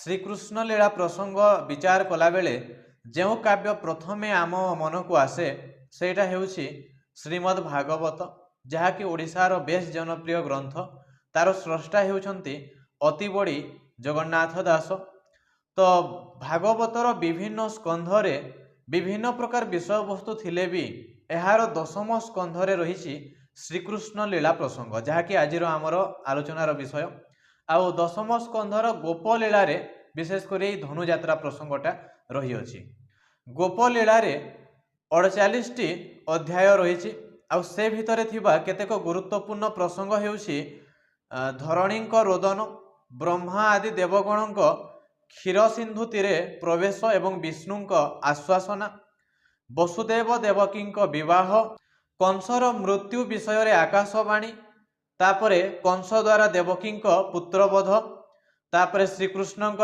ଶ୍ରୀକୃଷ୍ଣ ଲୀଳା ପ୍ରସଙ୍ଗ ବିଚାର କଲାବେଳେ ଯେଉଁ କାବ୍ୟ ପ୍ରଥମେ ଆମ ମନକୁ ଆସେ ସେଇଟା ହେଉଛି ଶ୍ରୀମଦ୍ ଭାଗବତ, ଯାହାକି ଓଡ଼ିଶାର ବେଶ ଜନପ୍ରିୟ ଗ୍ରନ୍ଥ। ତାର ସ୍ରଷ୍ଟା ହେଉଛନ୍ତି ଅତିବଡ଼ି ଜଗନ୍ନାଥ ଦାସ। ତ ଭାଗବତର ବିଭିନ୍ନ ସ୍କନ୍ଧରେ ବିଭିନ୍ନ ପ୍ରକାର ବିଷୟବସ୍ତୁ ଥିଲେ ବି ଏହାର ଦଶମ ସ୍କନ୍ଧରେ ରହିଛି ଶ୍ରୀକୃଷ୍ଣ ଲୀଳା ପ୍ରସଙ୍ଗ, ଯାହାକି ଆଜିର ଆମର ଆଲୋଚନାର ବିଷୟ। ଆଉ ଦଶମ ସ୍କନ୍ଧର ଗୋପ ଲୀଳାରେ ବିଶେଷ କରି ଏହି ଧନୁଯାତ୍ରା ପ୍ରସଙ୍ଗଟା ରହିଅଛି। ଗୋପ ଲୀଳାରେ 48ଟି ଅଧ୍ୟାୟ ରହିଛି। ଆଉ ସେ ଭିତରେ ଥିବା କେତେକ ଗୁରୁତ୍ୱପୂର୍ଣ୍ଣ ପ୍ରସଙ୍ଗ ହେଉଛି ଧରଣୀଙ୍କ ରୋଦନ, ବ୍ରହ୍ମା ଆଦି ଦେବଗଣଙ୍କ କ୍ଷୀର ସିନ୍ଧୁ ତୀରେ ପ୍ରବେଶ ଏବଂ ବିଷ୍ଣୁଙ୍କ ଆଶ୍ୱାସନା, ବସୁଦେବ ଦେବକୀଙ୍କ ବିବାହ, କଂସର ମୃତ୍ୟୁ ବିଷୟରେ ଆକାଶବାଣୀ, ତାପରେ କଂସ ଦ୍ୱାରା ଦେବକୀଙ୍କ ପୁତ୍ରବଧ, ତାପରେ ଶ୍ରୀକୃଷ୍ଣଙ୍କ